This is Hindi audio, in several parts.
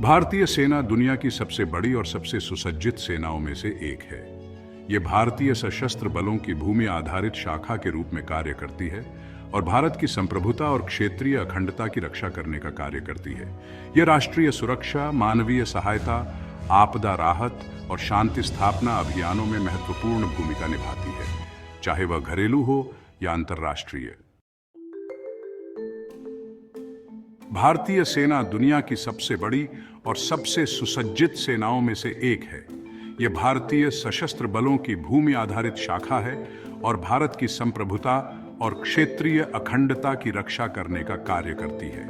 भारतीय सेना दुनिया की सबसे बड़ी और सबसे सुसज्जित सेनाओं में से एक है। ये भारतीय सशस्त्र बलों की भूमि आधारित शाखा के रूप में कार्य करती है और भारत की संप्रभुता और क्षेत्रीय अखंडता की रक्षा करने का कार्य करती है। यह राष्ट्रीय सुरक्षा, मानवीय सहायता, आपदा राहत और शांति स्थापना अभियानों में महत्वपूर्ण भूमिका निभाती है, चाहे वह घरेलू हो या अंतर्राष्ट्रीय। भारतीय सेना दुनिया की सबसे बड़ी और सबसे सुसज्जित सेनाओं में से एक है। यह भारतीय सशस्त्र बलों की भूमि आधारित शाखा है और भारत की संप्रभुता और क्षेत्रीय अखंडता की रक्षा करने का कार्य करती है।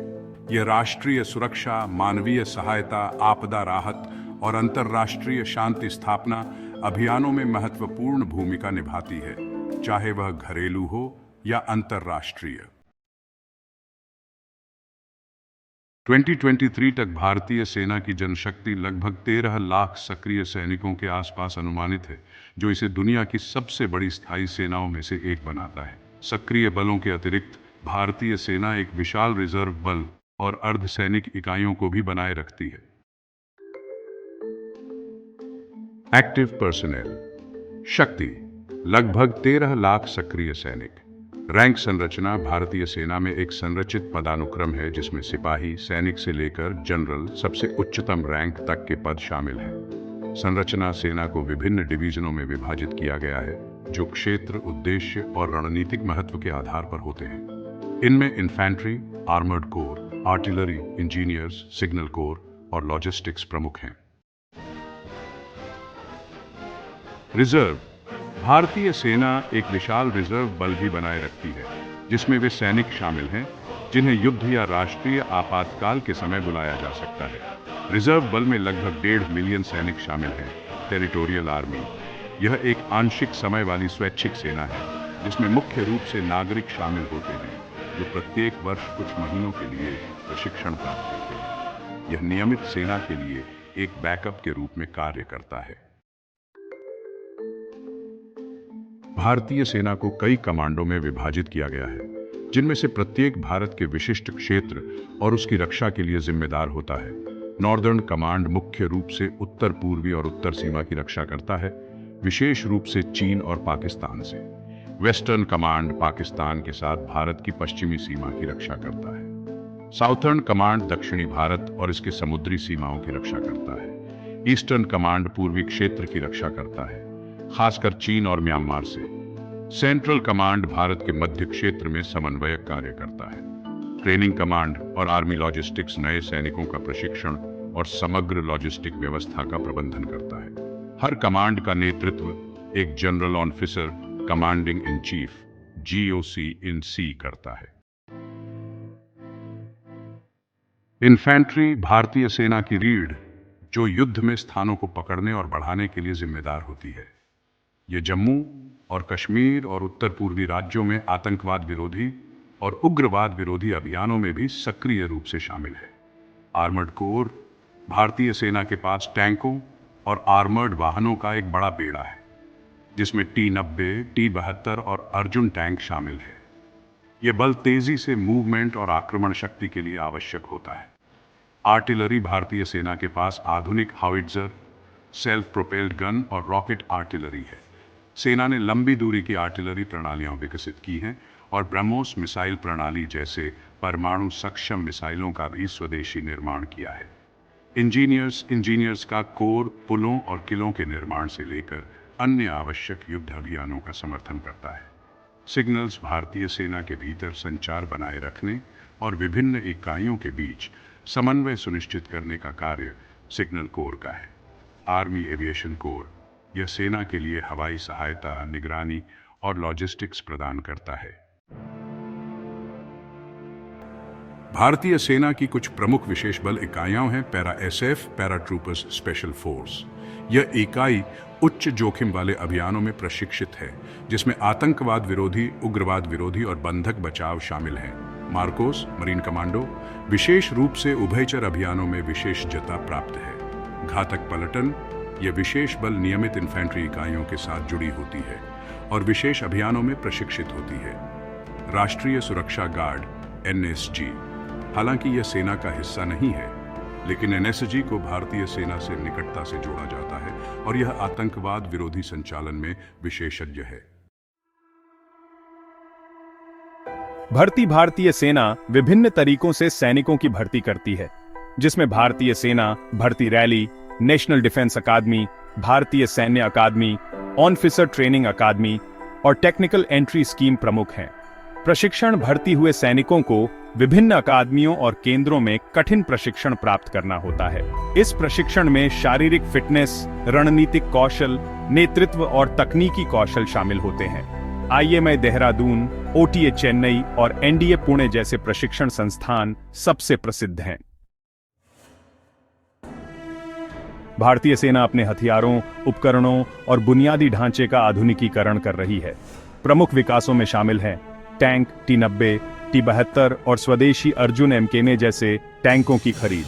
यह राष्ट्रीय सुरक्षा, मानवीय सहायता, आपदा राहत और अंतर्राष्ट्रीय शांति स्थापना अभियानों में महत्वपूर्ण भूमिका निभाती है, चाहे वह घरेलू हो या अंतर्राष्ट्रीय। 2023 तक भारतीय सेना की जनशक्ति लगभग 13 लाख सक्रिय सैनिकों के आसपास अनुमानित है, जो इसे दुनिया की सबसे बड़ी स्थायी सेनाओं में से एक बनाता है। सक्रिय बलों के अतिरिक्त भारतीय सेना एक विशाल रिजर्व बल और अर्धसैनिक इकाइयों को भी बनाए रखती है। एक्टिव पर्सनेल शक्ति लगभग 13 लाख सक्रिय सैनिक। रैंक संरचना भारतीय सेना में एक संरचित पदानुक्रम है जिसमें सिपाही, सैनिक से लेकर जनरल सबसे उच्चतम रैंक तक के पद शामिल हैं। संरचना सेना को विभिन्न डिवीजनों में विभाजित किया गया है, जो क्षेत्र, उद्देश्य और रणनीतिक महत्व के आधार पर होते हैं। इनमें infantry, armoured corps, artillery, engineers, signal corps और लॉजिस्टिक्स प्रमुख हैं। रिजर्व भारतीय सेना एक विशाल रिजर्व बल भी बनाए रखती है, जिसमें वे सैनिक शामिल हैं जिन्हें युद्ध या राष्ट्रीय आपातकाल के समय बुलाया जा सकता है। रिजर्व बल में लगभग 1.5 मिलियन सैनिक शामिल हैं। टेरिटोरियल आर्मी यह एक आंशिक समय वाली स्वैच्छिक सेना है, जिसमें मुख्य रूप से नागरिक शामिल होते हैं, जो प्रत्येक वर्ष कुछ महीनों के लिए प्रशिक्षण प्राप्त करते हैं। यह नियमित सेना के लिए एक बैकअप के रूप में कार्य करता है। भारतीय सेना को कई कमांडों में विभाजित किया गया है, जिनमें से प्रत्येक भारत के विशिष्ट क्षेत्र और उसकी रक्षा के लिए जिम्मेदार होता है। नॉर्दर्न कमांड मुख्य रूप से उत्तर पूर्वी और उत्तर सीमा की रक्षा करता है, विशेष रूप से चीन और पाकिस्तान से। वेस्टर्न कमांड पाकिस्तान के साथ भारत की पश्चिमी सीमा की रक्षा करता है। साउथर्न कमांड दक्षिणी भारत और इसके समुद्री सीमाओं की रक्षा करता है। ईस्टर्न कमांड पूर्वी क्षेत्र की रक्षा करता है, खासकर चीन और म्यांमार से। सेंट्रल कमांड भारत के मध्य क्षेत्र में समन्वयक कार्य करता है। ट्रेनिंग कमांड और आर्मी लॉजिस्टिक्स नए सैनिकों का प्रशिक्षण और समग्र लॉजिस्टिक व्यवस्था का प्रबंधन करता है। हर कमांड का नेतृत्व एक general officer commanding in chief GOC in C करता है। इन्फैंट्री भारतीय सेना की रीढ़, जो युद्ध में स्थानों को पकड़ने और बढ़ाने के लिए जिम्मेदार होती है। ये जम्मू और कश्मीर और उत्तर पूर्वी राज्यों में आतंकवाद विरोधी और उग्रवाद विरोधी अभियानों में भी सक्रिय रूप से शामिल है। आर्मर्ड कोर भारतीय सेना के पास टैंकों और आर्मर्ड वाहनों का एक बड़ा बेड़ा है, जिसमें T-90, T-72 और अर्जुन टैंक शामिल है। ये बल तेजी से मूवमेंट और आक्रमण शक्ति के लिए आवश्यक होता है। आर्टिलरी भारतीय सेना के पास आधुनिक हाउइट्जर, सेल्फ प्रोपेल्ड गन और रॉकेट आर्टिलरी है। सेना ने लंबी दूरी की आर्टिलरी प्रणालियां विकसित की हैं और ब्रह्मोस मिसाइल प्रणाली जैसे परमाणु सक्षम मिसाइलों का भी स्वदेशी निर्माण किया है। इंजीनियर्स का कोर पुलों और किलों के निर्माण से लेकर अन्य आवश्यक युद्ध अभियानों का समर्थन करता है। सिग्नल्स भारतीय सेना के भीतर संचार बनाए रखने और विभिन्न इकाइयों के बीच समन्वय सुनिश्चित करने का कार्य सिग्नल कोर का है। आर्मी एविएशन कोर यह सेना के लिए हवाई सहायता, निगरानी और लॉजिस्टिक्स प्रदान करता है। भारतीय सेना की कुछ प्रमुख विशेष बल इकाइयां हैं। Para SF paratroopers special force. यह इकाई उच्च जोखिम वाले अभियानों में प्रशिक्षित है, जिसमें आतंकवाद विरोधी, उग्रवाद विरोधी और बंधक बचाव शामिल हैं। मार्कोस मरीन कमांडो विशेष रूप से उभयचर अभियानों में विशेषज्ञता प्राप्त है। घातक पलटन यह विशेष बल नियमित इन्फैंट्री इकाइयों के साथ जुड़ी होती है और विशेष अभियानों में प्रशिक्षित होती है। राष्ट्रीय सुरक्षा गार्ड NSG हालांकि यह सेना का हिस्सा नहीं है, लेकिन एनएसजी को भारतीय सेना से निकटता से जोड़ा जाता है और यह आतंकवाद विरोधी संचालन में विशेषज्ञ है। भर्ती भारतीय सेना विभिन्न तरीकों से सैनिकों की भर्ती करती है, जिसमें भारतीय सेना भर्ती रैली, नेशनल डिफेंस अकादमी, भारतीय सैन्य अकादमी, ऑफिसर ट्रेनिंग अकादमी और टेक्निकल एंट्री स्कीम प्रमुख हैं। प्रशिक्षण भर्ती हुए सैनिकों को विभिन्न अकादमियों और केंद्रों में कठिन प्रशिक्षण प्राप्त करना होता है। इस प्रशिक्षण में शारीरिक फिटनेस, रणनीतिक कौशल, नेतृत्व और तकनीकी कौशल शामिल होते हैं। IMI देहरादून, OTA चेन्नई और NDA पुणे जैसे प्रशिक्षण संस्थान सबसे प्रसिद्ध हैं। भारतीय सेना अपने हथियारों, उपकरणों और बुनियादी ढांचे का आधुनिकीकरण कर रही है। प्रमुख विकासों में शामिल हैं टैंक T-90, T-72 और स्वदेशी अर्जुन MKN जैसे टैंकों की खरीद।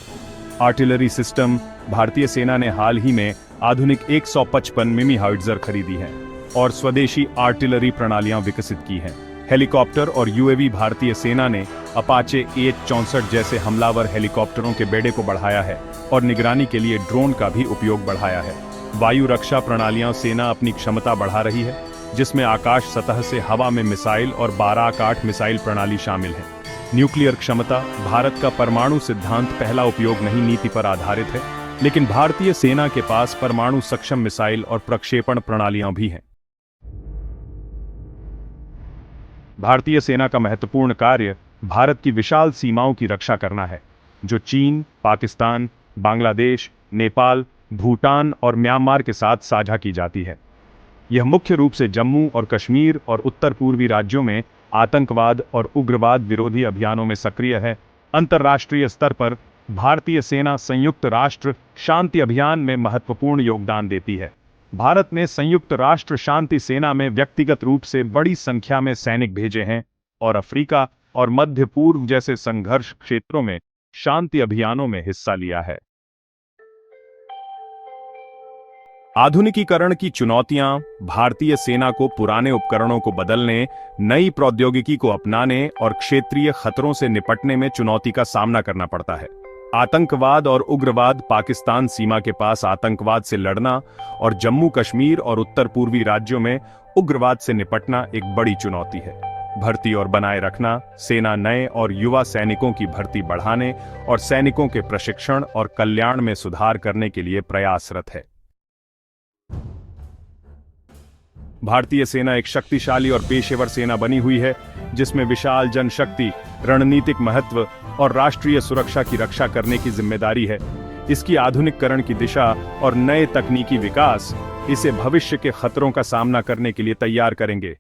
आर्टिलरी सिस्टम, भारतीय सेना ने हाल ही में आधुनिक 155 मिमी हाउट्ज़र खरीदी हैं और स्वदेशी आर्टिलरी प्रणालियां विकसित की हैं। हेलीकॉप्टर और UAV, भारतीय सेना ने अपाचे AH-64 जैसे हमलावर हेलीकॉप्टरों के बेड़े को बढ़ाया है और निगरानी के लिए ड्रोन का भी उपयोग बढ़ाया है। वायु रक्षा प्रणालियां सेना अपनी क्षमता बढ़ा रही है, जिसमें आकाश सतह से हवा में मिसाइल और 12-8 मिसाइल प्रणाली शामिल है। न्यूक्लियर क्षमता, भारत का परमाणु सिद्धांत पहला उपयोग नहीं नीति पर आधारित है, लेकिन भारतीय सेना के पास परमाणु सक्षम मिसाइल और प्रक्षेपण प्रणालियां भी हैं। भारतीय सेना का महत्वपूर्ण कार्य भारत की विशाल सीमाओं की रक्षा करना है, जो चीन, पाकिस्तान, बांग्लादेश, नेपाल, भूटान और म्यांमार के साथ साझा की जाती है। यह मुख्य रूप से जम्मू और कश्मीर और उत्तर पूर्वी राज्यों में आतंकवाद और उग्रवाद विरोधी अभियानों में सक्रिय है। अंतर्राष्ट्रीय स्तर पर भारतीय सेना संयुक्त राष्ट्र शांति अभियान में महत्वपूर्ण योगदान देती है। भारत ने संयुक्त राष्ट्र शांति सेना में व्यक्तिगत रूप से बड़ी संख्या में सैनिक भेजे हैं और अफ्रीका और मध्य पूर्व जैसे संघर्ष क्षेत्रों में शांति अभियानों में हिस्सा लिया है। आधुनिकीकरण की चुनौतियां भारतीय सेना को पुराने उपकरणों को बदलने, नई प्रौद्योगिकी को अपनाने और क्षेत्रीय खतरों से निपटने में चुनौती का सामना करना पड़ता है। आतंकवाद और उग्रवाद, पाकिस्तान सीमा के पास आतंकवाद से लड़ना और जम्मू कश्मीर और उत्तर पूर्वी राज्यों में उग्रवाद से निपटना एक बड़ी चुनौती है। भर्ती और बनाए रखना, सेना नए और युवा सैनिकों की भर्ती बढ़ाने और सैनिकों के प्रशिक्षण और कल्याण में सुधार करने के लिए प्रयासरत है। भारतीय सेना एक शक्तिशाली और पेशेवर सेना बनी हुई है, जिसमें विशाल जनशक्ति, रणनीतिक महत्व और राष्ट्रीय सुरक्षा की रक्षा करने की जिम्मेदारी है। इसकी आधुनिकीकरण की दिशा और नए तकनीकी विकास इसे भविष्य के खतरों का सामना करने के लिए तैयार करेंगे।